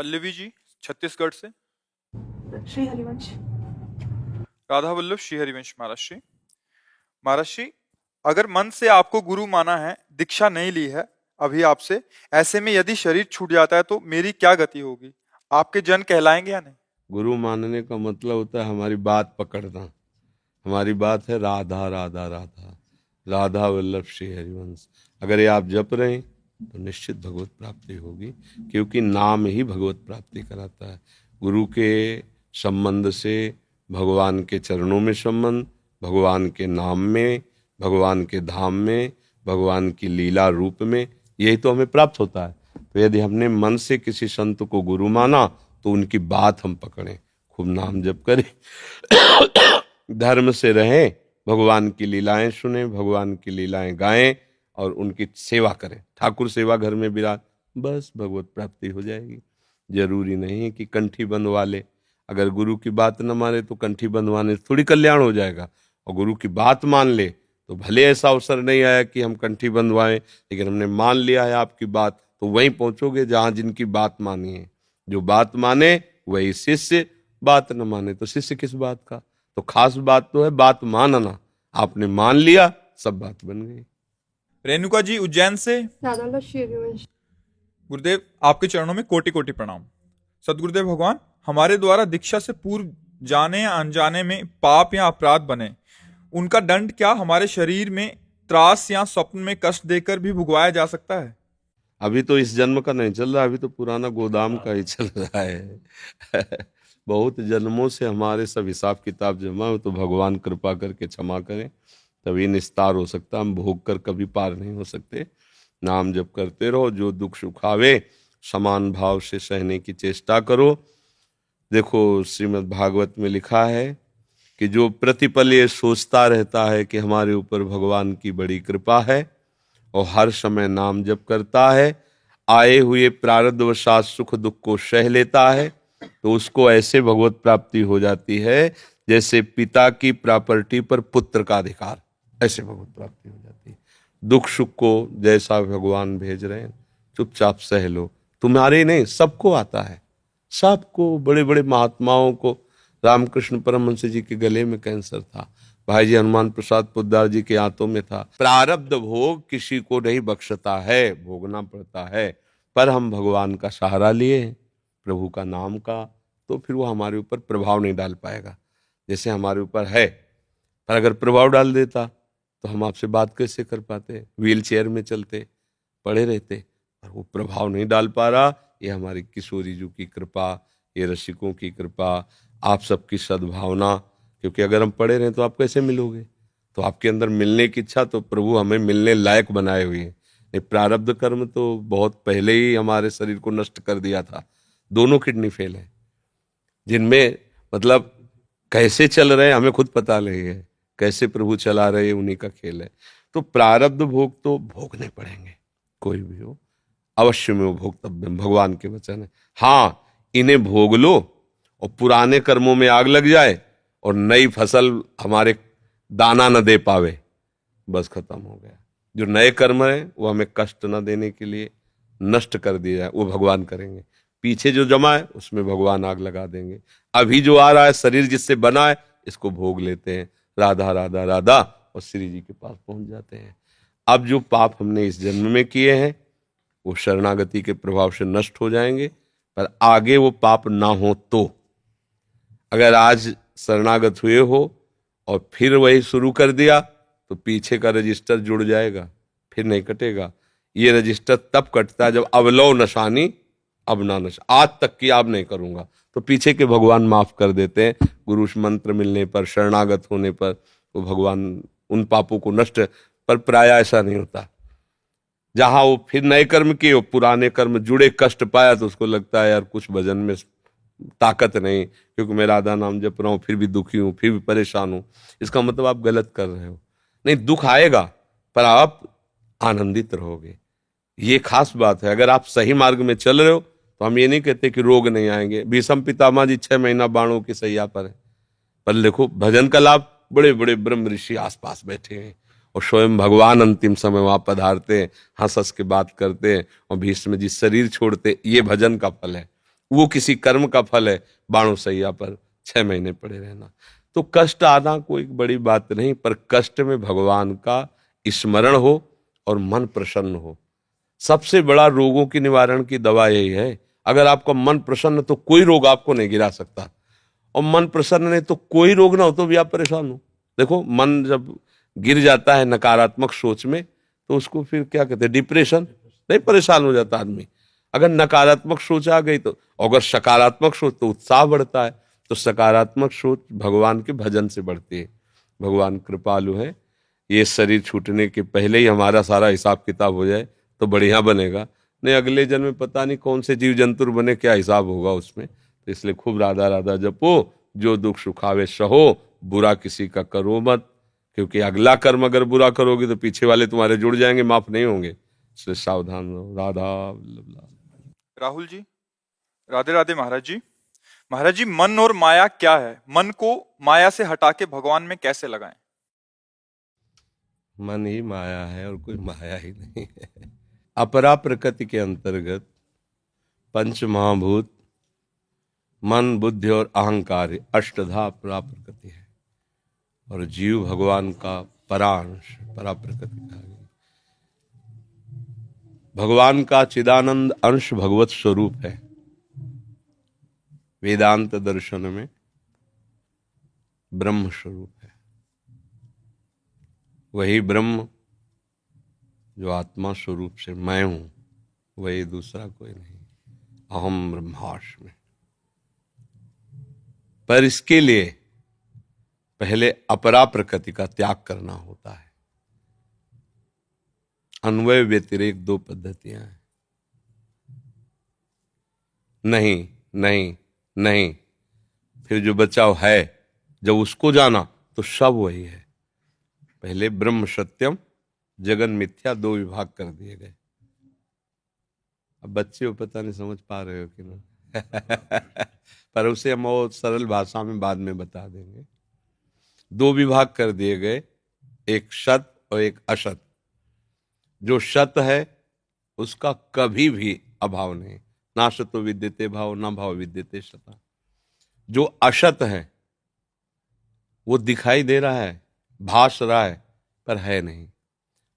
पल्लवी जी छत्तीसगढ़ से। श्री हरिवंश। राधा वल्लभ श्री हरिवंश महाराज जी। महाराज जी, अगर मन से आपको गुरु माना है, दीक्षा नहीं ली है अभी आपसे, ऐसे में यदि शरीर छूट जाता है तो मेरी क्या गति होगी? आपके जन कहलाएंगे या नहीं? गुरु मानने का मतलब होता है हमारी बात पकड़ना। हमारी बात है राधा राधा राधा, राधा वल्लभ श्री हरिवंश। अगर ये आप जप रहे हैं तो निश्चित भगवत प्राप्ति होगी, क्योंकि नाम ही भगवत प्राप्ति कराता है। गुरु के संबंध से भगवान के चरणों में संबंध, भगवान के नाम में, भगवान के धाम में, भगवान की लीला रूप में, यही तो हमें प्राप्त होता है। तो यदि हमने मन से किसी संत को गुरु माना तो उनकी बात हम पकड़ें, खूब नाम जप करें, धर्म से रहें, भगवान की लीलाएं सुने, भगवान की लीलाएं गाएं और उनकी सेवा करें। ठाकुर सेवा घर में विराज, बस भगवत प्राप्ति हो जाएगी। जरूरी नहीं कि कंठी बंधवा ले। अगर गुरु की बात न माने तो कंठी बंधवाने से थोड़ी कल्याण हो जाएगा, और गुरु की बात मान ले तो भले ऐसा अवसर नहीं आया कि हम कंठी बंधवाएं, लेकिन हमने मान लिया है आपकी बात, तो वहीं पहुंचोगे जहां जिनकी बात मानी है। जो बात माने वही शिष्य, बात न माने तो शिष्य किस बात का। तो खास बात तो है बात मानना। आपने मान लिया, सब बात बन गई। रेणुका जी उज्जैन से। राधा वल्लभ श्री हरिवंश। गुरुदेव, आपके चरणों में कोटि कोटि प्रणाम। सदगुरुदेव भगवान, हमारे द्वारा दीक्षा से पूर्व जाने या अनजाने में पाप या अपराध बने, उनका दंड क्या हमारे शरीर में त्रास या स्वप्न में कष्ट देकर भी भुगवाया जा सकता है? अभी तो इस जन्म का नहीं चल रहा, अभी तो पुराना गोदाम का ही चल रहा है। बहुत जन्मों से हमारे सब हिसाब किताब जमा हो, तो भगवान कृपा करके क्षमा करें, तभी निस्तार हो सकता। हम भोग कर कभी पार नहीं हो सकते। नाम जप करते रहो, जो दुख सुख आवे समान भाव से सहने की चेष्टा करो। देखो, श्रीमद् भागवत में लिखा है कि जो प्रतिपल ये सोचता रहता है कि हमारे ऊपर भगवान की बड़ी कृपा है और हर समय नाम जप करता है, आए हुए प्रारब्धवशात सुख दुख को सह लेता है, तो उसको ऐसे भगवत प्राप्ति हो जाती है जैसे पिता की प्रॉपर्टी पर पुत्र का अधिकार, ऐसे भगवत प्राप्ति हो जाती है। दुख सुख को जैसा भगवान भेज रहे हैं चुपचाप सह लो। तुम्हारे नहीं, सबको आता है, सबको। बड़े बड़े महात्माओं को, रामकृष्ण परमहंस जी के गले में कैंसर था, भाई जी हनुमान प्रसाद पोद्दार जी के हाथों में था। प्रारब्ध भोग किसी को नहीं बख्शता है, भोगना पड़ता है। पर हम भगवान का सहारा लिए हैं, प्रभु का नाम का, तो फिर वो हमारे ऊपर प्रभाव नहीं डाल पाएगा जैसे हमारे ऊपर है। पर अगर प्रभाव डाल देता तो हम आपसे बात कैसे कर पाते? व्हील चेयर में चलते, पड़े रहते। पर वो प्रभाव नहीं डाल पा रहा। ये हमारी किशोरी जी की कृपा, ये रसिकों की कृपा, आप सबकी सद्भावना। क्योंकि अगर हम पढ़े रहे तो आप कैसे मिलोगे? तो आपके अंदर मिलने की इच्छा, तो प्रभु हमें मिलने लायक बनाए हुए हैं। ये प्रारब्ध कर्म तो बहुत पहले ही हमारे शरीर को नष्ट कर दिया था। दोनों किडनी फेल है, जिनमें मतलब कैसे चल रहे हैं हमें खुद पता नहीं है, कैसे प्रभु चला रहे हैं उन्हीं का खेल है। तो प्रारब्ध भोग तो भोगने पड़ेंगे, कोई भी हो, अवश्य में वो भोगतव्य, भगवान के वचन है। हाँ, इन्हें भोग लो और पुराने कर्मों में आग लग जाए और नई फसल हमारे दाना न दे पावे, बस खत्म हो गया। जो नए कर्म है वो हमें कष्ट न देने के लिए नष्ट कर दिया जाए, वो भगवान करेंगे। पीछे जो जमा है उसमें भगवान आग लगा देंगे। अभी जो आ रहा है, शरीर जिससे बना है, इसको भोग लेते हैं, राधा राधा राधा, और श्री जी के पास पहुंच जाते हैं। अब जो पाप हमने इस जन्म में किए हैं वो शरणागति के प्रभाव से नष्ट हो जाएंगे, पर आगे वो पाप ना हो तो। अगर आज शरणागत हुए हो और फिर वही शुरू कर दिया तो पीछे का रजिस्टर जुड़ जाएगा, फिर नहीं कटेगा। ये रजिस्टर तब कटता है जब अवलौ नशानी अब ना नशा, आज तक की अब नहीं करूंगा, तो पीछे के भगवान माफ कर देते हैं। गुरु मंत्र मिलने पर, शरणागत होने पर वो भगवान उन पापों को नष्ट, पर प्राय ऐसा नहीं होता। जहां वो फिर नए कर्म किए, पुराने कर्म जुड़े, कष्ट पाया, तो उसको लगता है यार कुछ भजन में ताकत नहीं, क्योंकि मैं राधा नाम जप रहा हूं फिर भी दुखी हूं, फिर भी परेशान हूं। इसका मतलब आप गलत कर रहे हो। नहीं, दुख आएगा पर आप आनंदित रहोगे, ये खास बात है। अगर आप सही मार्ग में चल रहे हो तो हम ये नहीं कहते कि रोग नहीं आएंगे। भीष्म पितामह जी 6 महीना बाणों की सैया पर है, पर देखो भजन का लाभ, बड़े बड़े ब्रह्म ऋषि आसपास बैठे हैं और स्वयं भगवान अंतिम समय वहां पधारते हैं, हंस हंस के बात करते हैं, और भीष्म जी शरीर छोड़ते, ये भजन का फल है। वो किसी कर्म का फल है, बाणों सैया पर 6 महीने पड़े रहना। तो कष्ट आना कोई बड़ी बात नहीं, पर कष्ट में भगवान का स्मरण हो और मन प्रसन्न हो। सबसे बड़ा रोगों की निवारण की दवा यही है। अगर आपका मन प्रसन्न तो कोई रोग आपको नहीं गिरा सकता, और मन प्रसन्न नहीं तो कोई रोग ना हो तो भी आप परेशान हो। देखो, मन जब गिर जाता है नकारात्मक सोच में तो उसको फिर क्या कहते हैं, डिप्रेशन, नहीं, परेशान हो जाता आदमी। अगर नकारात्मक सोच आ गई तो, अगर सकारात्मक सोच तो उत्साह बढ़ता है। तो सकारात्मक सोच भगवान के भजन से बढ़ती है। भगवान कृपालु है, ये शरीर छूटने के पहले ही हमारा सारा हिसाब किताब हो जाए तो बढ़िया बनेगा, नहीं अगले जन्म में पता नहीं कौन से जीव जंतुर बने, क्या हिसाब होगा उसमें। तो इसलिए खूब राधा राधा जपो, जो दुख सुखावे सहो, बुरा किसी का करो मत, क्योंकि अगला कर्म अगर बुरा करोगे तो पीछे वाले तुम्हारे जुड़ जाएंगे, माफ नहीं होंगे। इसलिए सावधान रहो। राधा वल्लभ लाल। राहुल जी, राधे राधे महाराज जी। महाराज जी, मन और माया क्या है? मन को माया से हटा के भगवान में कैसे लगाएं? मन ही माया है और कोई माया ही नहीं है। अपरा प्रकृति के अंतर्गत पंच महाभूत मन, बुद्धि और अहंकार अष्टधा अपरा प्रकृति है, और जीव भगवान का परांश, परा प्रकृति कहा गया। भगवान का चिदानंद अंश भगवत स्वरूप है। वेदांत दर्शन में ब्रह्म स्वरूप है। वही ब्रह्म जो आत्मा स्वरूप से मैं हूं, वही, दूसरा कोई नहीं। अहम ब्रह्मास्मि। पर इसके लिए पहले अपरा प्रकृति का त्याग करना होता है। अन्वय व्यतिरेक 2 पद्धतियां हैं। नहीं नहीं नहीं, फिर जो बचाव है, जब उसको जाना तो सब वही है। पहले ब्रह्म सत्यम जगन मिथ्या 2 विभाग कर दिए गए। अब बच्चे हो, पता नहीं समझ पा रहे हो कि ना पर उसे हम और सरल भाषा में बाद में बता देंगे। 2 विभाग कर दिए गए, एक सत और एक असत। जो सत है उसका कभी भी अभाव नहीं, ना सतो विद्यते भाव, ना भाव विद्यते सता। जो असत है वो दिखाई दे रहा है, भास रहा है, पर है नहीं।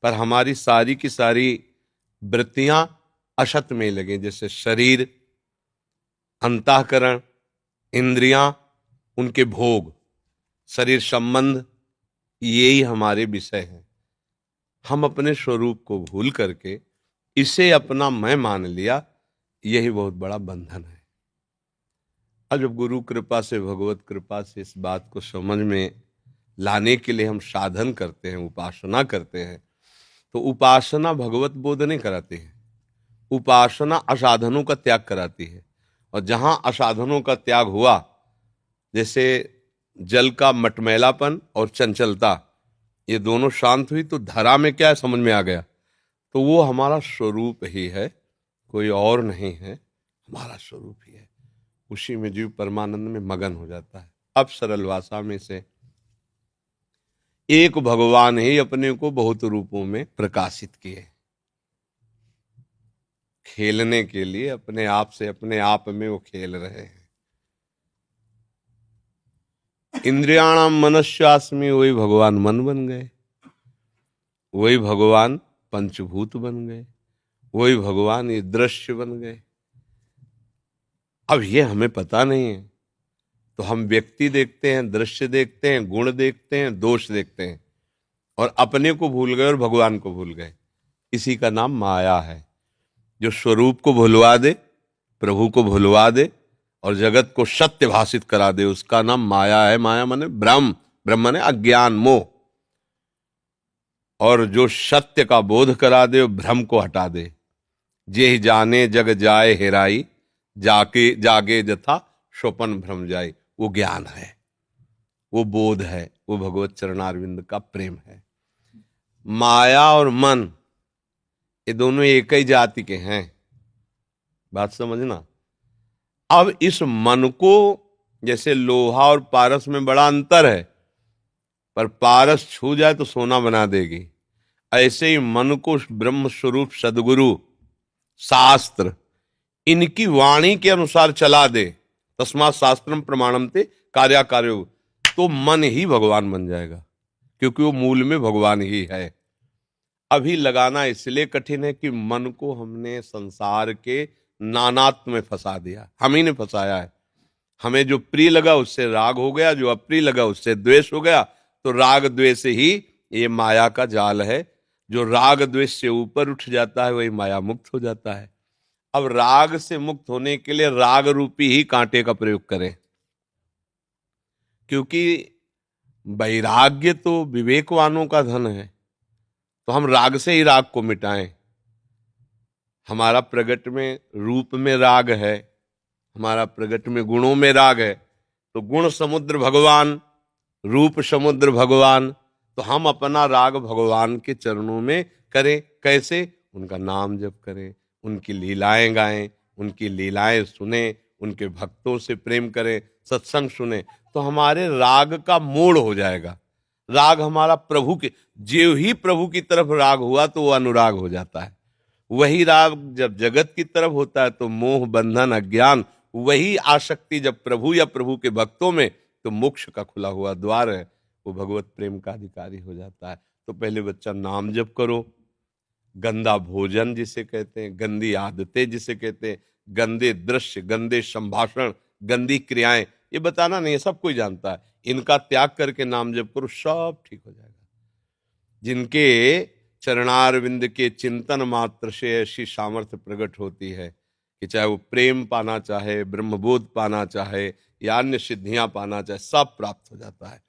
पर हमारी सारी की सारी वृत्तियां असत में लगे, जैसे शरीर, अंतःकरण, इंद्रियां, उनके भोग, शरीर संबंध, यही हमारे विषय हैं। हम अपने स्वरूप को भूल करके इसे अपना मैं मान लिया, यही बहुत बड़ा बंधन है। अब जब गुरु कृपा से, भगवत कृपा से इस बात को समझ में लाने के लिए हम साधन करते हैं, उपासना करते हैं, तो उपासना भगवत बोध नहीं कराती है, उपासना असाधनों का त्याग कराती है। और जहां असाधनों का त्याग हुआ, जैसे जल का मटमैलापन और चंचलता, ये दोनों शांत हुई तो धरा में क्या है समझ में आ गया। तो वो हमारा स्वरूप ही है, कोई और नहीं है, हमारा स्वरूप ही है। उसी में जीव परमानंद में मगन हो जाता है। अब सरल भाषा में से, एक भगवान ही अपने को बहुत रूपों में प्रकाशित किए, खेलने के लिए अपने आप से, अपने आप में वो खेल रहे हैं। इंद्रियाणाम मनस्यास्मि, वही भगवान मन बन गए, वही भगवान पंचभूत बन गए, वही भगवान ये दृश्य बन गए। अब ये हमें पता नहीं है, तो हम व्यक्ति देखते हैं, दृश्य देखते हैं, गुण देखते हैं, दोष देखते हैं, और अपने को भूल गए और भगवान को भूल गए। इसी का नाम माया है। जो स्वरूप को भुलवा दे, प्रभु को भुलवा दे और जगत को सत्य भाषित करा दे, उसका नाम माया है। माया माने ब्रह्म, ब्रह्म माने अज्ञान, मोह। और जो सत्य का बोध करा दे, भ्रम को हटा दे। जे जाने जग जाए हेराई, जाके जागे जथा स्वपन भ्रम जाए, वो ज्ञान है, वो बोध है, वो भगवत चरणारविंद का प्रेम है। माया और मन ये दोनों एक ही जाति के हैं, बात समझना। अब इस मन को, जैसे लोहा और पारस में बड़ा अंतर है, पर पारस छू जाए तो सोना बना देगी, ऐसे ही मन को ब्रह्म स्वरूप सदगुरु, शास्त्र, इनकी वाणी के अनुसार चला दे, तस्मात् शास्त्रम प्रमाणमते कार्याकार्यो, तो मन ही भगवान बन जाएगा, क्योंकि वो मूल में भगवान ही है। अभी लगाना इसलिए कठिन है कि मन को हमने संसार के नानात्व में फंसा दिया, हम ही ने फंसाया है। हमें जो प्रिय लगा उससे राग हो गया, जो अप्रिय लगा उससे द्वेष हो गया। तो राग द्वेष ही ये माया का जाल है। जो राग द्वेष से ऊपर उठ जाता है वही माया मुक्त हो जाता है। अब राग से मुक्त होने के लिए राग रूपी ही कांटे का प्रयोग करें, क्योंकि वैराग्य तो विवेकवानों का धन है। तो हम राग से ही राग को मिटाएं। हमारा प्रगट में रूप में राग है, हमारा प्रगट में गुणों में राग है। तो गुण समुद्र भगवान, रूप समुद्र भगवान। तो हम अपना राग भगवान के चरणों में करें। कैसे? उनका नाम जप करें, उनकी लीलाएं गाएं, उनकी लीलाएं सुने, उनके भक्तों से प्रेम करें, सत्संग सुने। तो हमारे राग का मोड़ हो जाएगा। राग हमारा प्रभु के, जो ही प्रभु की तरफ राग हुआ तो वो अनुराग हो जाता है। वही राग जब जगत की तरफ होता है तो मोह बंधन अज्ञान। वही आसक्ति जब प्रभु या प्रभु के भक्तों में, तो मोक्ष का खुला हुआ द्वार है, वो भगवत प्रेम का अधिकारी हो जाता है। तो पहले बच्चा नाम जप करो। गंदा भोजन जिसे कहते हैं, गंदी आदतें जिसे कहते हैं, गंदे दृश्य, गंदे संभाषण, गंदी क्रियाएं, ये बताना नहीं है, सब कोई जानता है। इनका त्याग करके नाम जप करो, सब ठीक हो जाएगा। जिनके चरणारविंद के चिंतन मात्र से ऐसी सामर्थ्य प्रकट होती है कि चाहे वो प्रेम पाना चाहे, ब्रह्मबोध पाना चाहे या अन्य सिद्धियां पाना चाहे, सब प्राप्त हो जाता है।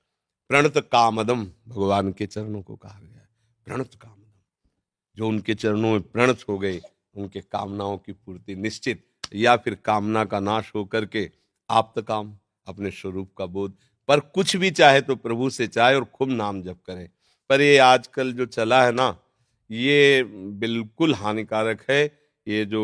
प्रणत कामदम भगवान के चरणों को कहा गया है। प्रणत कामदम, जो उनके चरणों में प्रणत हो गए, उनके कामनाओं की पूर्ति निश्चित, या फिर कामना का नाश होकर के आप्त काम, अपने स्वरूप का बोध। पर कुछ भी चाहे तो प्रभु से चाहे और खूब नाम जप करें। पर ये आजकल जो चला है ना, ये बिल्कुल हानिकारक है। ये जो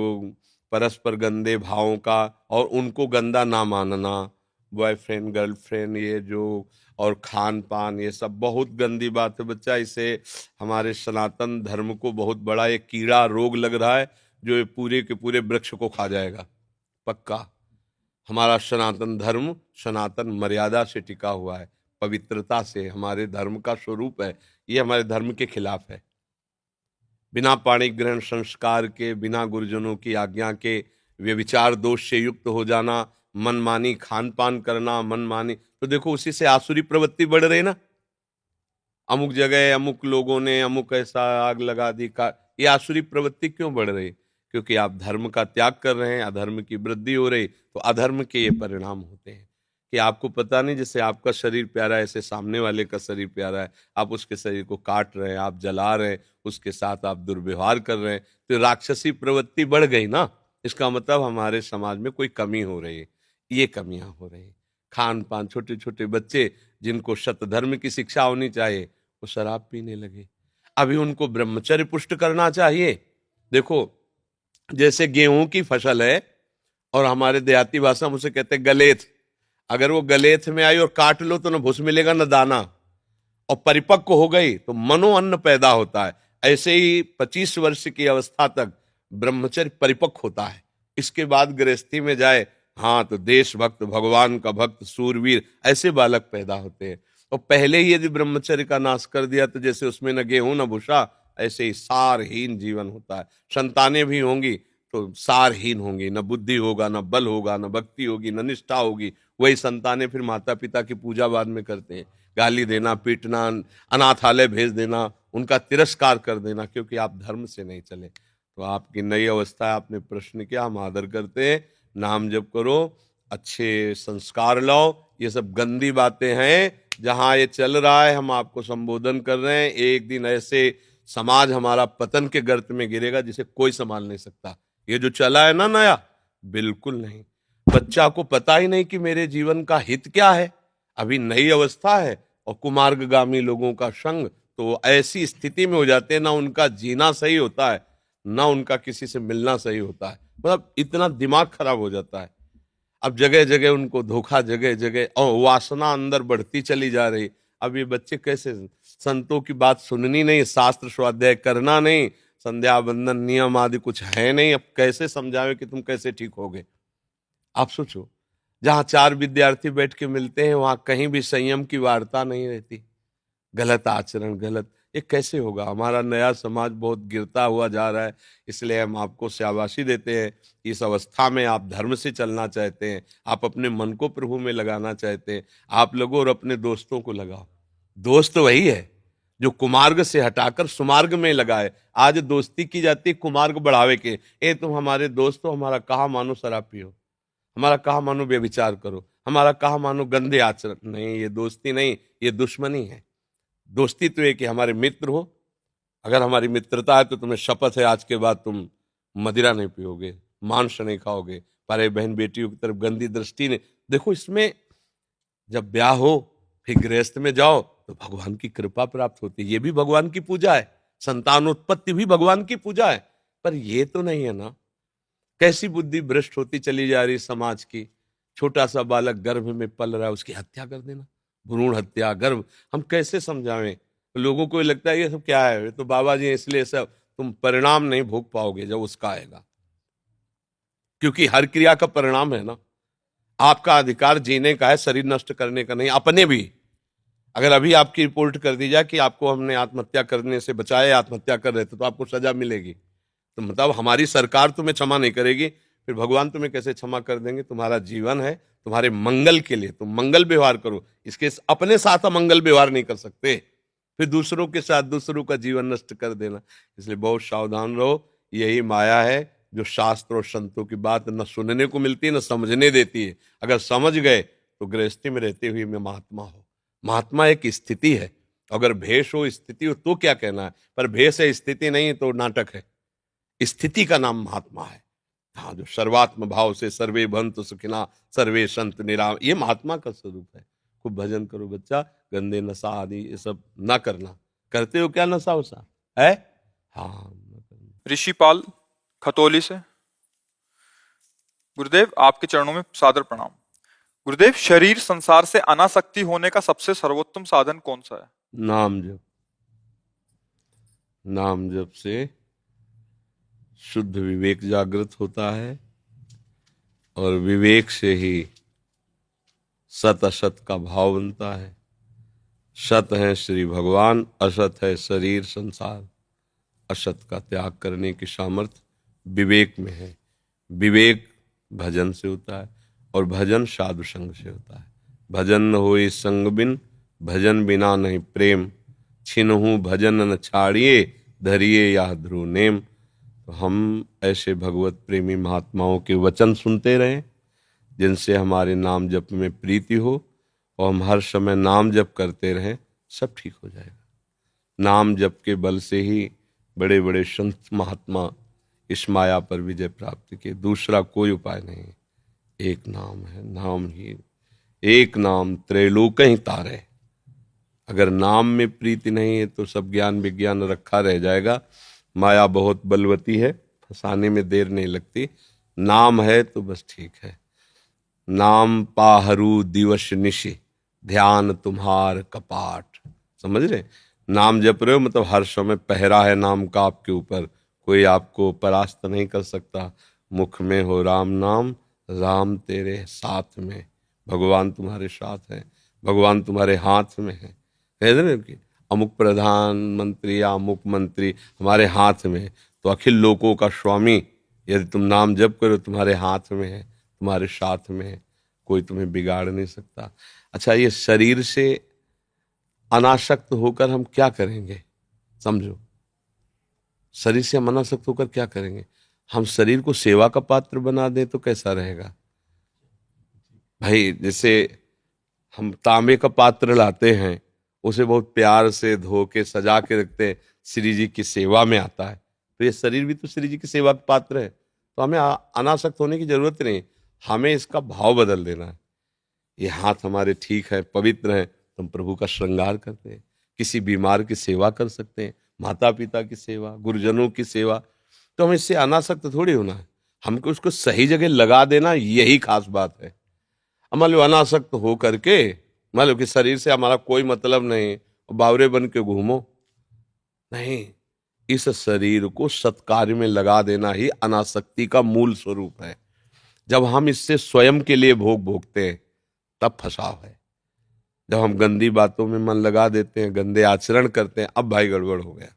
परस्पर गंदे भावों का और उनको गंदा ना मानना, बॉयफ्रेंड गर्लफ्रेंड, ये जो और खान पान, ये सब बहुत गंदी बात है बच्चा। इसे हमारे सनातन धर्म को बहुत बड़ा एक कीड़ा रोग लग रहा है, जो ये पूरे के पूरे वृक्ष को खा जाएगा पक्का। हमारा सनातन धर्म सनातन मर्यादा से टिका हुआ है, पवित्रता से, हमारे धर्म का स्वरूप है। ये हमारे धर्म के खिलाफ है। बिना पाणी ग्रहण संस्कार के, बिना गुरुजनों की आज्ञा के व्यभिचार दोष से युक्त हो जाना, मनमानी खान पान करना, मनमानी, तो देखो उसी से आसुरी प्रवृत्ति बढ़ रही ना। अमुक जगह अमुक लोगों ने अमुक ऐसा आग लगा दी का, ये आसुरी प्रवृत्ति क्यों बढ़ रही? क्योंकि आप धर्म का त्याग कर रहे हैं, अधर्म की वृद्धि हो रही। तो अधर्म के ये परिणाम होते हैं कि आपको पता नहीं, जैसे आपका शरीर प्यारा है ऐसे सामने वाले का शरीर प्यारा है, आप उसके शरीर को काट रहे हैं, आप जला रहे हैं, उसके साथ आप दुर्व्यवहार कर रहे हैं। तो राक्षसी प्रवृत्ति बढ़ गई ना। इसका मतलब हमारे समाज में कोई कमी हो रही है। ये कमियां हो रही हैं। खान पान, छोटे छोटे बच्चे जिनको सतधर्म की शिक्षा होनी चाहिए, वो शराब पीने लगे। अभी उनको ब्रह्मचर्य पुष्ट करना चाहिए। देखो, जैसे गेहूं की फसल है और हमारे देहाती भाषा में उसे कहते हैं गलेथ। अगर वो गलेथ में आई और काट लो तो न भूस मिलेगा न दाना, और परिपक्व हो गई तो मनो अन्न पैदा होता है। ऐसे ही 25 वर्ष की अवस्था तक ब्रह्मचर्य परिपक्व होता है। इसके बाद गृहस्थी में जाए, हाँ, तो देशभक्त, भगवान का भक्त, सूरवीर, ऐसे बालक पैदा होते हैं। और पहले ही यदि ब्रह्मचर्य का नाश कर दिया तो जैसे उसमें न गेहूं न भूसा, ऐसे ही सारहीन जीवन होता है। संतानें भी होंगी तो सारहीन होंगी, न बुद्धि होगा, न बल होगा, न भक्ति होगी, न निष्ठा होगी। वही संतानें फिर माता पिता की पूजा बाद में करते हैं, गाली देना, पीटना, अनाथालय भेज देना, उनका तिरस्कार कर देना, क्योंकि आप धर्म से नहीं चले। तो आपकी नई अवस्था है, आपने प्रश्न किया, हम आदर करते हैं। नाम जप करो, अच्छे संस्कार लाओ। ये सब गंदी बातें हैं। जहां ये चल रहा है हम आपको संबोधन कर रहे हैं। एक दिन ऐसे समाज हमारा पतन के गर्त में गिरेगा जिसे कोई संभाल नहीं सकता। ये जो चला है ना नया, बिल्कुल नहीं। बच्चा को पता ही नहीं कि मेरे जीवन का हित क्या है। अभी नई अवस्था है और कुमार्गगामी लोगों का संग, तो ऐसी स्थिति में हो जाते हैं, ना उनका जीना सही होता है, ना उनका किसी से मिलना सही होता है। मतलब इतना दिमाग खराब हो जाता है। अब जगह जगह उनको धोखा, जगह जगह, और वासना अंदर बढ़ती चली जा रही। अब ये बच्चे कैसे, संतों की बात सुननी नहीं, शास्त्र स्वाध्याय करना नहीं, संध्या बंदन नियम आदि कुछ है नहीं, अब कैसे समझावे कि तुम कैसे ठीक होगे। आप सोचो, जहां चार विद्यार्थी बैठ के मिलते हैं वहां कहीं भी संयम की वार्ता नहीं रहती, गलत आचरण, गलत, ये कैसे होगा। हमारा नया समाज बहुत गिरता हुआ जा रहा है, इसलिए हम आपको शाबाशी देते हैं। इस अवस्था में आप धर्म से चलना चाहते हैं, आप अपने मन को प्रभु में लगाना चाहते हैं, आप लोगों और अपने दोस्तों को लगाओ। दोस्त वही है जो कुमार्ग से हटाकर सुमार्ग में लगाए। आज दोस्ती की जाती है कुमार्ग बढ़ावे के, ए तुम हमारे दोस्त हो, हमारा कहा मानो शराब पियो, हमारा कहा मानो व्यभिचार करो, हमारा कहा मानो गंदे आचरण। नहीं, ये दोस्ती नहीं, ये दुश्मनी है। दोस्ती तो ये कि हमारे मित्र हो, अगर हमारी मित्रता है तो तुम्हें शपथ है आज के बाद तुम मदिरा नहीं पियोगे, मांस नहीं खाओगे, पारे बहन बेटियों की तरफ गंदी दृष्टि नहीं। देखो, इसमें जब ब्याह हो फिर गृहस्थ में जाओ तो भगवान की कृपा प्राप्त होती है, ये भी भगवान की पूजा है, संतानोत्पत्ति भी भगवान की पूजा है। पर ये तो नहीं है ना। कैसी बुद्धि भ्रष्ट होती चली जा रही समाज की। छोटा सा बालक गर्भ में पल रहा है, उसकी हत्या कर देना, भ्रूण हत्या, गर्भ, हम कैसे समझावें। लोगों को लगता है ये सब क्या है, ये तो बाबा जी इसलिए सब, तुम परिणाम नहीं भोग पाओगे जब उसका आएगा, क्योंकि हर क्रिया का परिणाम है ना। आपका अधिकार जीने का है, शरीर नष्ट करने का नहीं। अपने भी अगर अभी आपकी रिपोर्ट कर दी जाए कि आपको हमने आत्महत्या करने से बचाया, आत्महत्या कर रहे थे, तो आपको सजा मिलेगी, तो मतलब हमारी सरकार तुम्हें क्षमा नहीं करेगी, फिर भगवान तुम्हें कैसे क्षमा कर देंगे। तुम्हारा जीवन है, तुम्हारे मंगल के लिए तुम मंगल व्यवहार करो, इसके अपने साथ अमंगल व्यवहार नहीं कर सकते, फिर दूसरों के साथ दूसरों का जीवन नष्ट कर देना। इसलिए बहुत सावधान रहो। यही माया है जो शास्त्र और संतों की बात न सुनने को मिलती है न समझने देती है। अगर समझ गए तो गृहस्थी में रहते हुए में महात्मा हो। महात्मा एक स्थिति है, अगर भेष हो स्थिति हो तो क्या कहना है, पर भेष है स्थिति नहीं तो नाटक है। स्थिति का नाम महात्मा है। हाँ, जो सर्वात्म भाव से सर्वे भंतु सुखिना सर्वे संत निराम, ये महात्मा का स्वरूप है। खूब भजन करो बच्चा, गंदे नशा आदि ये सब ना करना। करते हो क्या नशा वशा है? हाँ। ऋषिपाल खतौली से। गुरुदेव, आपके चरणों में सादर प्रणाम। गुरुदेव, शरीर संसार से अनासक्ति होने का सबसे सर्वोत्तम साधन कौन सा है? नाम जप। नाम जप से शुद्ध विवेक जागृत होता है, और विवेक से ही सत असत का भाव बनता है। सत है श्री भगवान, असत है शरीर संसार। असत का त्याग करने की सामर्थ्य विवेक में है। विवेक भजन से होता है, और भजन साधु संग से होता है। भजन न होए संग बिन, भजन बिना नहीं प्रेम। छिनहु भजन न छाड़िए, धरिए या ध्रुव नेम। तो हम ऐसे भगवत प्रेमी महात्माओं के वचन सुनते रहें, जिनसे हमारे नाम जप में प्रीति हो, और हम हर समय नाम जप करते रहें, सब ठीक हो जाएगा। नाम जप के बल से ही बड़े बड़े संत महात्मा इस माया पर विजय प्राप्त किए। दूसरा कोई उपाय नहीं, एक नाम है, नाम ही एक नाम त्रैलोक ही तारे। अगर नाम में प्रीति नहीं है तो सब ज्ञान विज्ञान रखा रह जाएगा। माया बहुत बलवती है, फंसाने में देर नहीं लगती। नाम है तो बस ठीक है। नाम पाहरू दिवस निशि, ध्यान तुम्हार कपाट। समझ रहे? नाम जप रहे हो मतलब हर समय पहरा है नाम का आपके ऊपर, कोई आपको परास्त नहीं कर सकता। मुख में हो राम नाम, राम तेरे साथ में। भगवान तुम्हारे साथ है, भगवान तुम्हारे हाथ में है। कि अमुक प्रधानमंत्री या अमुक मंत्री हमारे हाथ में, तो अखिल लोकों का स्वामी यदि तुम नाम जप करो तुम्हारे हाथ में है, तुम्हारे साथ में है, कोई तुम्हें बिगाड़ नहीं सकता। अच्छा, ये शरीर से अनासक्त होकर हम क्या करेंगे? समझो, शरीर से हम अनासक्त होकर क्या करेंगे? हम शरीर को सेवा का पात्र बना दें तो कैसा रहेगा भाई? जैसे हम तांबे का पात्र लाते हैं, उसे बहुत प्यार से धो के सजा के रखते हैं, श्री जी की सेवा में आता है। तो ये शरीर भी तो श्री जी की सेवा का पात्र है। तो हमें अनासक्त होने की जरूरत नहीं, हमें इसका भाव बदल देना है। ये हाथ हमारे ठीक है, पवित्र है, तो हम प्रभु का श्रृंगार करते हैं। किसी बीमार की सेवा कर सकते हैं, माता पिता की सेवा, गुरुजनों की सेवा। तो हमें इससे अनासक्त थोड़ी होना है, हमको उसको सही जगह लगा देना, यही खास बात है। मान लो अनासक्त हो करके, मान लो कि शरीर से हमारा कोई मतलब नहीं, बावरे बन के घूमो, नहीं। इस शरीर को सत्कार्य में लगा देना ही अनासक्ति का मूल स्वरूप है। जब हम इससे स्वयं के लिए भोग भोगते हैं तब फंसाव है। जब हम गंदी बातों में मन लगा देते हैं, गंदे आचरण करते हैं, अब भाई गड़बड़ हो गया।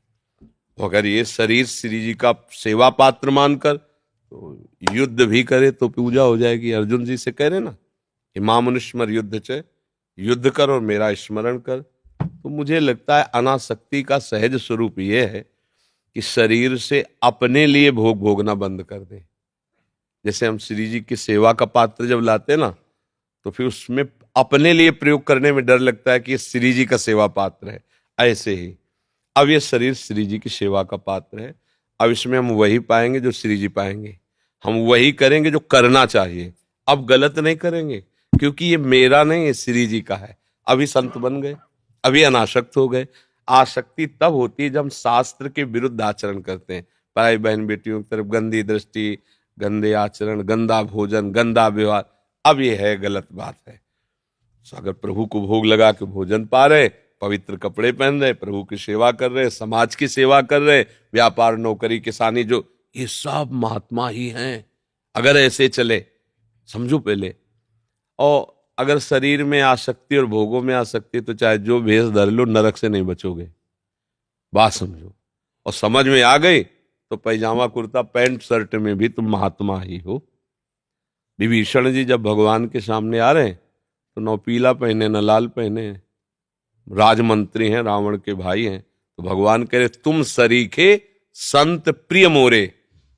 अगर ये शरीर श्री जी का सेवा पात्र मानकर तो युद्ध भी करे तो पूजा हो जाएगी। अर्जुन जी से कह रहे ना कि मां मनुष्मर युद्ध च, युद्ध कर और मेरा स्मरण कर। तो मुझे लगता है अनासक्ति का सहज स्वरूप ये है कि शरीर से अपने लिए भोग भोगना बंद कर दे। जैसे हम श्री जी की सेवा का पात्र जब लाते ना तो फिर उसमें अपने लिए प्रयोग करने में डर लगता है कि ये श्री जी का सेवा पात्र है। ऐसे ही अब ये शरीर श्री जी की सेवा का पात्र है। अब इसमें हम वही पाएंगे जो श्री जी पाएंगे, हम वही करेंगे जो करना चाहिए। अब गलत नहीं करेंगे क्योंकि ये मेरा नहीं, ये श्री जी का है। अभी संत बन गए, अभी अनासक्त हो गए। आसक्ति तब होती है जब हम शास्त्र के विरुद्ध आचरण करते हैं। पराई बहन बेटियों की तरफ गंदी दृष्टि, गंदे आचरण, गंदा भोजन, गंदा व्यवहार, अब ये है गलत बात है। तो अगर प्रभु को भोग लगा के भोजन पा रहे, पवित्र कपड़े पहन रहे, प्रभु की सेवा कर रहे, समाज की सेवा कर रहे, व्यापार नौकरी किसानी, जो ये सब महात्मा ही हैं। अगर ऐसे चले, समझो पहले। और अगर शरीर में आसक्ति और भोगों में आसक्ति तो चाहे जो भेष धर लो, नरक से नहीं बचोगे। बात समझो। और समझ में आ गई तो पैजामा कुर्ता पैंट शर्ट में भी तुम महात्मा ही हो। विभीषण जी जब भगवान के सामने आ रहे हैं तो न पीला पहने न लाल पहने, राजमंत्री हैं, रावण के भाई हैं। तो भगवान कह रहे तुम सरीखे संत प्रिय मोरे,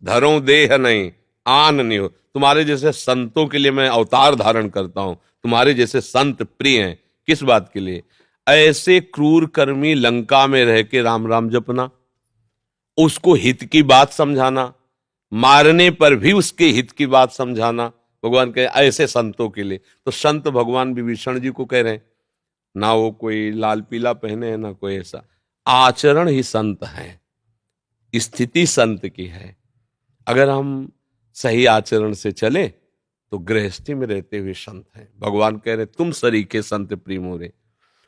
धरो देह नहीं आन नहीं हो। तुम्हारे जैसे संतों के लिए मैं अवतार धारण करता हूं, तुम्हारे जैसे संत प्रिय हैं। किस बात के लिए? ऐसे क्रूर कर्मी लंका में रह के राम राम जपना, उसको हित की बात समझाना, मारने पर भी उसके हित की बात समझाना, भगवान कहे ऐसे संतों के लिए। तो संत भगवान विभीषण जी को कह रहे हैं, ना वो कोई लाल पीला पहने ना कोई ऐसा, आचरण ही संत है, स्थिति संत की है। अगर हम सही आचरण से चले तो गृहस्थी में रहते हुए संत हैं। भगवान कह रहे तुम सरीखे संत प्रिय मोरे।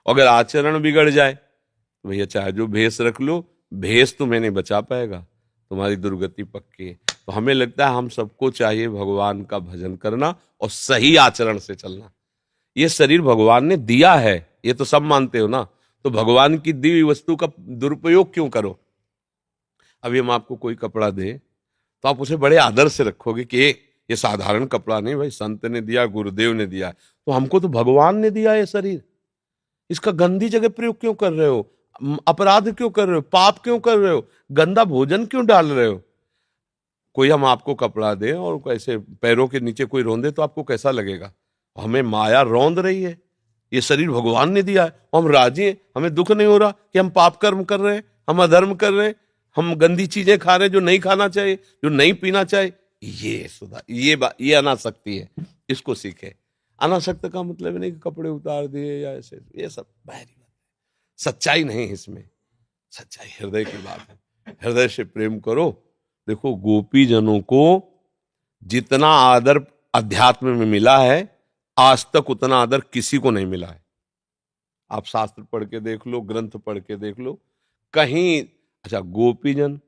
अगर आचरण बिगड़ जाए तो भैया चाहे जो भेष रख लो, भेष तुम्हें नहीं बचा पाएगा, तुम्हारी दुर्गति पक्की है। तो हमें लगता है हम सबको चाहिए भगवान का भजन करना और सही आचरण से चलना। ये शरीर भगवान ने दिया है, ये तो सब मानते हो ना। तो भगवान की दी हुई वस्तु का दुरुपयोग क्यों करो? अभी हम आपको कोई कपड़ा दें तो आप उसे बड़े आदर से रखोगे कि ये साधारण कपड़ा नहीं भाई, संत ने दिया, गुरुदेव ने दिया। तो हमको तो भगवान ने दिया ये शरीर, इसका गंदी जगह प्रयोग क्यों कर रहे हो? अपराध क्यों कर रहे हो? पाप क्यों कर रहे हो? गंदा भोजन क्यों डाल रहे हो? कोई हम आपको कपड़ा दे और ऐसे पैरों के नीचे कोई रौंदे तो आपको कैसा लगेगा? हमें माया रौंद रही है। ये शरीर भगवान ने दिया है और हम राजी हैं, हमें दुख नहीं हो रहा कि हम पाप कर्म कर रहे हैं, हम अधर्म कर रहे हैं, हम गंदी चीजें खा रहे हैं जो नहीं खाना चाहिए, जो नहीं पीना चाहिए। ये सुधा ये अनासक्ति है, इसको सीखे। अनासक्त का मतलब नहीं कि कपड़े उतार दिए या ऐसे, ये सब बाहरी बात है, सच्चाई नहीं है इसमें। सच्चाई हृदय की बात है, हृदय से प्रेम करो। देखो गोपी जनों को जितना आदर अध्यात्म में मिला है, आज तक उतना आदर किसी को नहीं मिला है। आप शास्त्र पढ़ के देख लो, ग्रंथ पढ़ के देख लो, कहीं। अच्छा, गोपी जन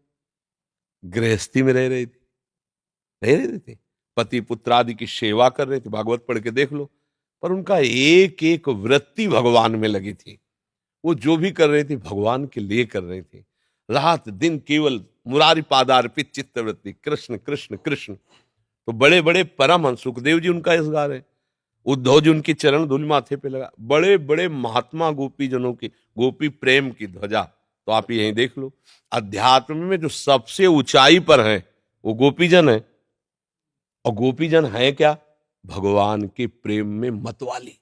गृहस्थी में रह रही थी, पति पुत्र आदि की सेवा कर रहे थे, भागवत पढ़ के देख लो। पर उनका एक एक वृत्ति भगवान में लगी थी। वो जो भी कर रही थी भगवान के लिए कर रही थी, रात दिन केवल मुरारी पादार्पित चित्त वृत्ति, कृष्ण कृष्ण कृष्ण। तो बड़े बड़े परमहंस सुखदेव जी उनका इस गार है, उद्धव जी उनकी चरण धूल माथे पे लगा। बड़े बड़े महात्मा गोपी जनों की, गोपी प्रेम की ध्वजा तो आप यहीं देख लो। अध्यात्म में जो सबसे ऊंचाई पर है वो गोपीजन है। और गोपीजन है क्या? भगवान के प्रेम में मतवाली।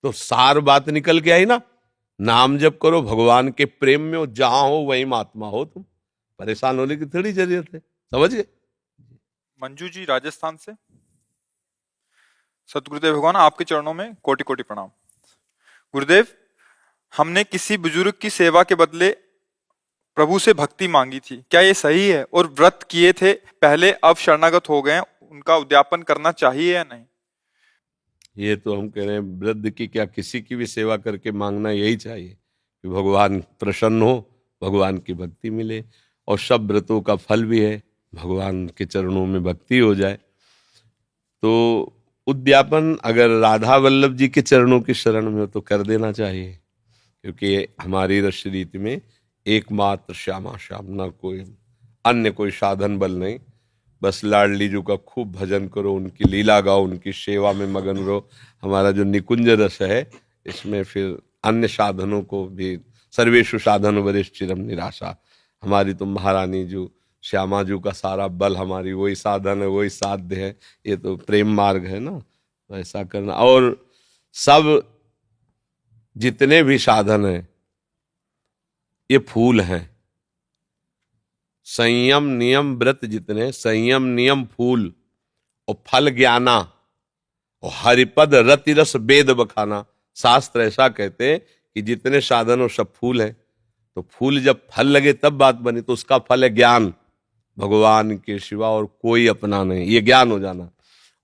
तो सार बात निकल के आई ना, नाम जप करो भगवान के प्रेम में, और जहां हो वहीं महात्मा हो तुम। परेशान होने की थोड़ी जरूरत है, समझ गए? मंजू जी राजस्थान से। सतगुरुदेव भगवान आपके चरणों में कोटि कोटि प्रणाम। गुरुदेव, हमने किसी बुजुर्ग की सेवा के बदले प्रभु से भक्ति मांगी थी, क्या ये सही है? और व्रत किए थे पहले, अब शरणागत हो गए, उनका उद्यापन करना चाहिए या नहीं? ये तो हम कह रहे हैं वृद्ध की क्या, किसी की भी सेवा करके मांगना यही चाहिए कि भगवान प्रसन्न हो, भगवान की भक्ति मिले। और सब व्रतों का फल भी है, भगवान के चरणों में भक्ति हो जाए। तो उद्यापन अगर राधा वल्लभ जी के चरणों की शरण में हो तो कर देना चाहिए, क्योंकि हमारी रस रीति में एकमात्र श्यामा श्याम, न कोई अन्य कोई साधन बल नहीं। बस लाडली जी का खूब भजन करो, उनकी लीला गाओ, उनकी सेवा में मगन रहो। हमारा जो निकुंज रस है इसमें फिर अन्य साधनों को भी, सर्वेषु साधन वरिष्ठ चिरम निराशा। हमारी तो महारानी जो श्यामा जी का सारा बल हमारी वही साधन है, वही साध्य है। ये तो प्रेम मार्ग है ना, तो ऐसा करना। और सब जितने भी साधन हैं ये फूल हैं। संयम नियम व्रत जितने, संयम नियम फूल और फल ज्ञाना और हरिपद रति रस वेद बखाना। शास्त्र ऐसा कहते हैं कि जितने साधन हो सब फूल हैं। तो फूल जब फल लगे तब बात बनी, तो उसका फल है ज्ञान, भगवान के सिवा और कोई अपना नहीं, ये ज्ञान हो जाना।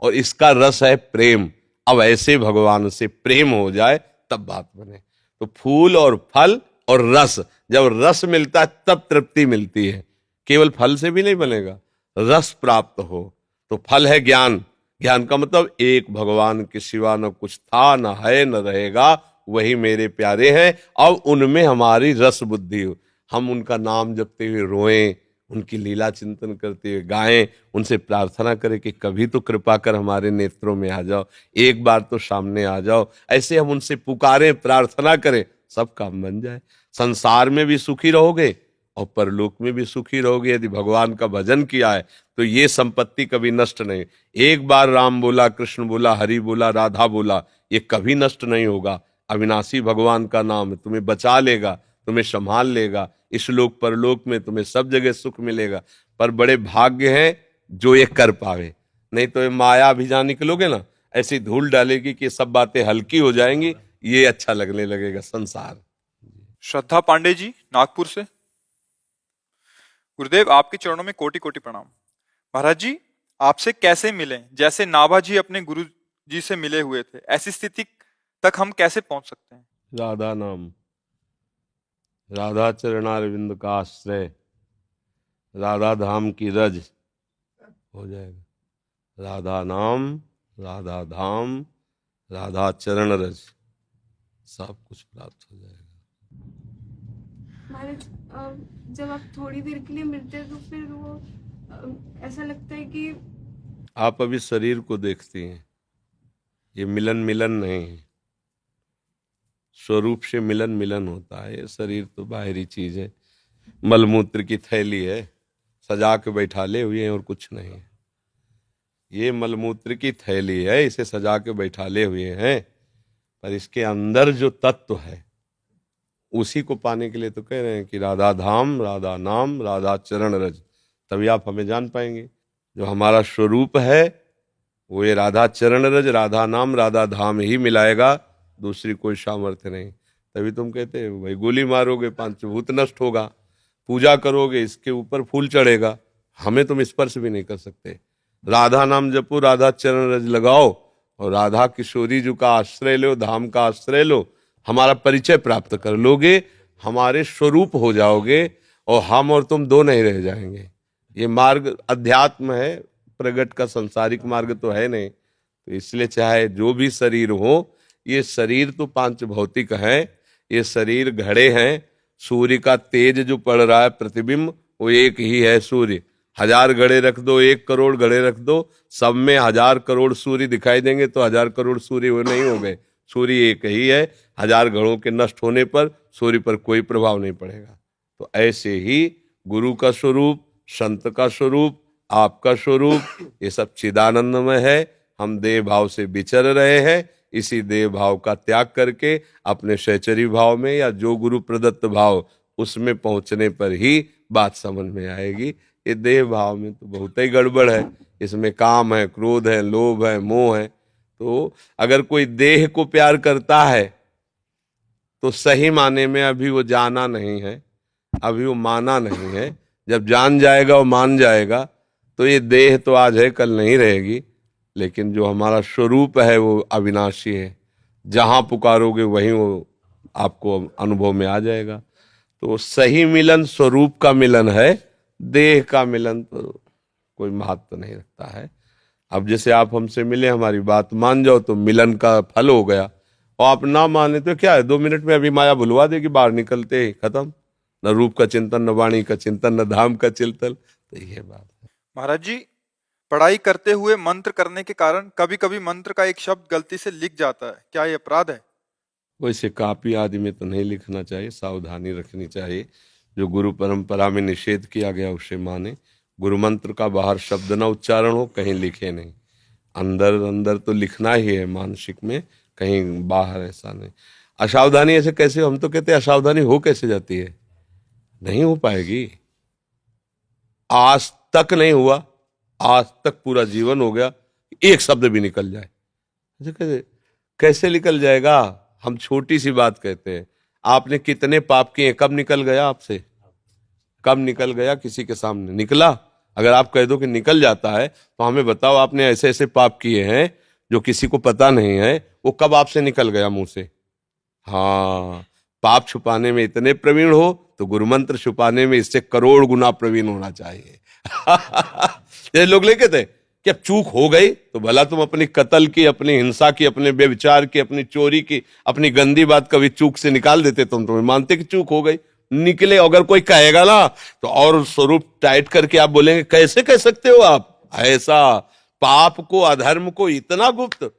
और इसका रस है प्रेम। अब ऐसे भगवान से प्रेम हो जाए तब बात बने। तो फूल और फल और रस, जब रस मिलता है तब तृप्ति मिलती है। केवल फल से भी नहीं बनेगा, रस प्राप्त हो तो फल है ज्ञान। ज्ञान का मतलब एक भगवान के सिवा न कुछ था, न है, न रहेगा, वही मेरे प्यारे हैं। अब उनमें हमारी रस बुद्धि हो, हम उनका नाम जपते हुए रोएं, उनकी लीला चिंतन करते हुए गाएं, उनसे प्रार्थना करें कि कभी तो कृपा कर हमारे नेत्रों में आ जाओ, एक बार तो सामने आ जाओ। ऐसे हम उनसे पुकारें, प्रार्थना करें, सब काम बन जाए। संसार में भी सुखी रहोगे और परलोक में भी सुखी रहोगे। यदि भगवान का भजन किया है तो ये संपत्ति कभी नष्ट नहीं। एक बार राम बोला, कृष्ण बोला, हरि बोला, राधा बोला, ये कभी नष्ट नहीं होगा। अविनाशी भगवान का नाम तुम्हें बचा लेगा, तुम्हें संभाल लेगा। इस लोक परलोक में तुम्हें सब जगह सुख मिलेगा। पर बड़े भाग्य हैं जो ये कर पावे, नहीं तो ये माया भी जहां निकलोगे ना, ऐसी धूल डालेगी कि सब बातें हल्की हो जाएंगी, ये अच्छा लगने लगेगा संसार। श्रद्धा पांडे जी नागपुर से। गुरुदेव आपके चरणों में कोटि कोटि प्रणाम। महाराज जी आपसे कैसे मिले? जैसे नाभा जी अपने गुरु जी से मिले हुए थे, ऐसी स्थिति तक हम कैसे पहुंच सकते हैं? राधा नाम, राधा चरणारविंद का आश्रय, राधा धाम की रज हो जाएगा। राधा नाम, राधा धाम, राधा चरण रज, सब कुछ प्राप्त हो जाएगा। महाराज जब आप थोड़ी देर के लिए मिलते हैं तो फिर वो ऐसा लगता है कि आप अभी शरीर को देखती हैं, ये मिलन मिलन नहीं है। स्वरूप से मिलन मिलन होता है, ये शरीर तो बाहरी चीज है, मलमूत्र की थैली है, सजा के बैठाले हुए हैं और कुछ नहीं है। ये मलमूत्र की थैली है, इसे सजा के बैठाले हुए हैं, पर इसके अंदर जो तत्व है उसी को पाने के लिए तो कह रहे हैं कि राधा धाम, राधा नाम, राधा चरण रज, तभी आप हमें जान पाएंगे। जो हमारा स्वरूप है वो ये राधा चरण रज, राधा नाम, राधा धाम ही मिलाएगा, दूसरी कोई सामर्थ्य नहीं। तभी तुम कहते हैं भाई गोली मारोगे पंचभूत नष्ट होगा, पूजा करोगे इसके ऊपर फूल चढ़ेगा, हमें तुम स्पर्श भी नहीं कर सकते। राधा नाम जपो, राधा चरण रज लगाओ और राधा किशोरी जी का आश्रय लो, धाम का आश्रय लो, हमारा परिचय प्राप्त कर लोगे, हमारे स्वरूप हो जाओगे और हम और तुम दो नहीं रह जाएंगे। ये मार्ग अध्यात्म है, प्रगट का संसारिक मार्ग तो है नहीं। तो इसलिए चाहे जो भी शरीर हो, ये शरीर तो पांच भौतिक है, ये शरीर घड़े हैं। सूर्य का तेज जो पड़ रहा है प्रतिबिंब, वो एक ही है सूर्य। 1000 घड़े रख दो, 1 करोड़ घड़े रख दो, सब में 1000 करोड़ सूर्य दिखाई देंगे तो 1000 करोड़ सूर्य वो नहीं हो गए। सूर्य एक ही है, 1000 घड़ों के नष्ट होने पर सूर्य पर कोई प्रभाव नहीं पड़ेगा। तो ऐसे ही गुरु का स्वरूप, संत का स्वरूप, आपका स्वरूप, ये सब चिदानंदमय है। हम देह भाव से विचर रहे हैं, इसी देह भाव का त्याग करके अपने सहचरी भाव में या जो गुरु प्रदत्त भाव उसमें पहुंचने पर ही बात समझ में आएगी। ये देह भाव में तो बहुत ही गड़बड़ है, इसमें काम है, क्रोध है, लोभ है, मोह है। तो अगर कोई देह को प्यार करता है तो सही माने में अभी वो जाना नहीं है, अभी वो माना नहीं है। जब जान जाएगा और मान जाएगा तो ये देह तो आज है कल नहीं रहेगी, लेकिन जो हमारा स्वरूप है वो अविनाशी है। जहां पुकारोगे वहीं वो आपको अनुभव में आ जाएगा। तो सही मिलन स्वरूप का मिलन है, देह का मिलन तो कोई महत्व नहीं रखता है। अब जैसे आप हमसे मिले, हमारी बात मान जाओ तो मिलन का फल हो गया, और आप ना माने तो क्या है, 2 मिनट में अभी माया भुलवा देगी, बाहर निकलते ही खत्म। न रूप का चिंतन, न वाणी का चिंतन, न धाम का चिंतन। तो ये बात है। महाराज जी, पढ़ाई करते हुए मंत्र करने के कारण कभी कभी मंत्र का एक शब्द गलती से लिख जाता है, क्या ये अपराध है? वैसे कापी आदि में तो नहीं लिखना चाहिए, सावधानी रखनी चाहिए। जो गुरु परंपरा में निषेध किया गया उसे माने। गुरु मंत्र का बाहर शब्द न उच्चारण हो, कहीं लिखे नहीं। अंदर अंदर तो लिखना ही है मानसिक में, कहीं बाहर ऐसा नहीं। असावधानी ऐसे कैसे, हम तो कहते हैं असावधानी हो कैसे जाती है, नहीं हो पाएगी। आज तक नहीं हुआ, आज तक पूरा जीवन हो गया, एक शब्द भी निकल जाए, ऐसे कैसे कैसे निकल जाएगा? हम छोटी सी बात कहते हैं, आपने कितने पाप किए, कब निकल गया आपसे? कब निकल गया? किसी के सामने निकला? अगर आप कह दो कि निकल जाता है तो हमें बताओ, आपने ऐसे ऐसे पाप किए हैं जो किसी को पता नहीं है, वो कब आपसे निकल गया मुंह से? हाँ, पाप छुपाने में इतने प्रवीण हो तो गुरु मंत्र छुपाने में इससे करोड़ गुना प्रवीण होना चाहिए। ये लोग लेके थे कि अब चूक हो गई तो भला तुम अपनी कत्ल की, अपनी हिंसा की, अपने व्यभिचार की, अपनी चोरी की, अपनी गंदी बात कभी चूक से निकाल देते, तुम तुम्हें मानते कि चूक हो गई, निकले। अगर कोई कहेगा ना तो और स्वरूप टाइट करके आप बोलेंगे, कैसे कह सकते हो आप ऐसा? पाप को, अधर्म को इतना गुप्त,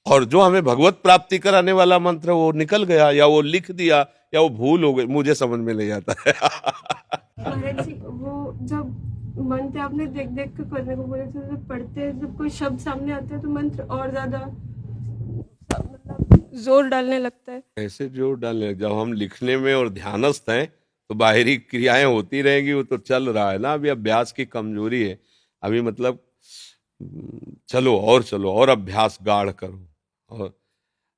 और जो हमें भगवत प्राप्ति कराने वाला मंत्र वो निकल गया, या वो लिख दिया, या वो भूल हो गई, मुझे समझ में नहीं आता है। महाराज जी, वो जब मंत्र आपने देख देख के करने को बोले थे, जब पढ़ते हैं, जब कोई शब्द सामने आता है तो मंत्र और ज्यादा मतलब जोर डालने लगता है। ऐसे जोर डालने, जब हम लिखने में और ध्यानस्थ हैं तो बाहरी क्रियाएं होती रहेंगी, वो तो चल रहा है ना। अभी अभ्यास की कमजोरी है, अभी मतलब चलो और अभ्यास गाढ़ करो। और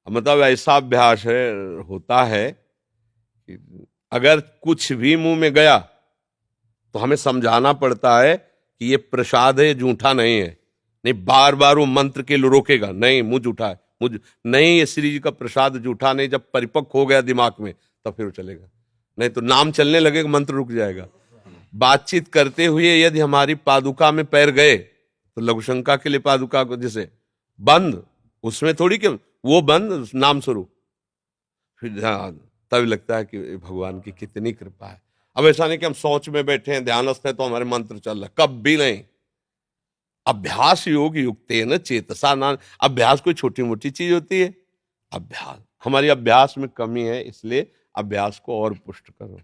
मतलब ऐसा अभ्यास है, होता है कि अगर कुछ भी मुंह में गया तो हमें समझाना पड़ता है कि ये प्रसाद है, झूठा नहीं है। नहीं, बार बार वो मंत्र के लिए रोकेगा, नहीं मुंह झूठा है, मुझ नहीं, ये श्री जी का प्रसाद झूठा नहीं। जब परिपक्व हो गया दिमाग में तब फिर वो चलेगा, नहीं तो नाम चलने लगेगा, मंत्र रुक जाएगा। बातचीत करते हुए यदि हमारी पादुका में पैर गए तो लघुशंका के लिए पादुका को जैसे बंद, उसमें थोड़ी कि वो बंद नाम स्वरूप, फिर तभी लगता है कि भगवान की कितनी कृपा है। अब ऐसा नहीं कि हम सोच में बैठे हैं, ध्यानस्थ है तो हमारे मंत्र चल रहा है, कब भी नहीं। अभ्यास योग युक्तेन चेतसा नाम। अभ्यास कोई छोटी मोटी चीज होती है? अभ्यास, हमारी अभ्यास में कमी है, इसलिए अभ्यास को और पुष्ट करो।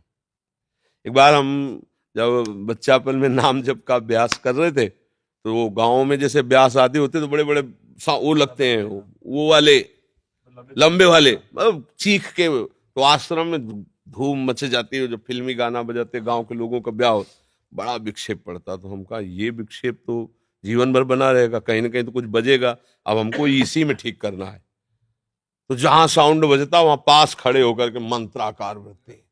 एक बार हम जब बच्चापन में नाम जप का अभ्यास कर रहे थे तो वो गाँव में जैसे अभ्यास आदि होते तो बड़े बड़े वो लगते हैं, वो वाले लंबे वाले, मतलब चीख के, तो आश्रम में धूम मचे जाती है, जो फिल्मी गाना बजाते गांव के लोगों का ब्याह हो, बड़ा विक्षेप पड़ता। तो हम कहा ये विक्षेप तो जीवन भर बना रहेगा, कहीं ना कहीं तो कुछ बजेगा, अब हमको इसी में ठीक करना है। तो जहां साउंड बजता वहां पास खड़े होकर के मंत्राकार वृत्ति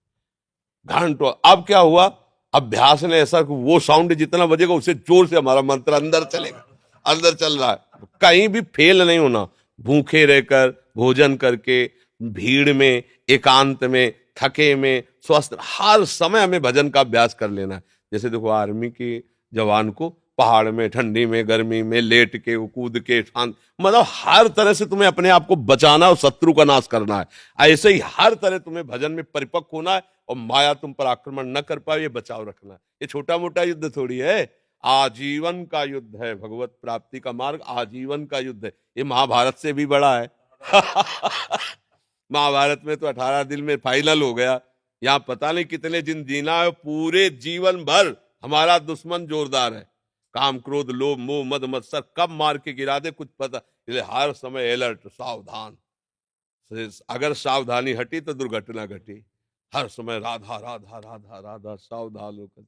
घंटों। अब क्या हुआ, अभ्यास ने ऐसा कि वो साउंड जितना बजेगा उससे जोर से हमारा मंत्र अंदर चलेगा, अंदर चल रहा है। कहीं भी फेल नहीं होना, भूखे रहकर, भोजन करके, भीड़ में, एकांत में, थके में, स्वस्थ, हर समय हमें भजन का अभ्यास कर लेना है। जैसे देखो आर्मी के जवान को पहाड़ में, ठंडी में, गर्मी में, लेट के, कूद के, शांत, मतलब हर तरह से तुम्हें अपने आप को बचाना और शत्रु का नाश करना है। ऐसे ही हर तरह तुम्हें भजन में परिपक्व होना है, और माया तुम पर आक्रमण न कर पाए ये बचाव रखना है। ये छोटा मोटा युद्ध थोड़ी है, आजीवन का युद्ध है। भगवत प्राप्ति का मार्ग आजीवन का युद्ध है, ये महाभारत से भी बड़ा है। महाभारत में तो 18 दिन में फाइनल हो गया, यहाँ पता नहीं कितने दिन जीना है, पूरे जीवन भर हमारा दुश्मन जोरदार है। काम, क्रोध, लोभ, मोह, मद, मत्सर कब मार के गिरा दे कुछ पता, इसलिए हर समय अलर्ट, सावधान। अगर सावधानी हटी तो दुर्घटना घटी। हर समय राधा राधा राधा राधा सावधान होकर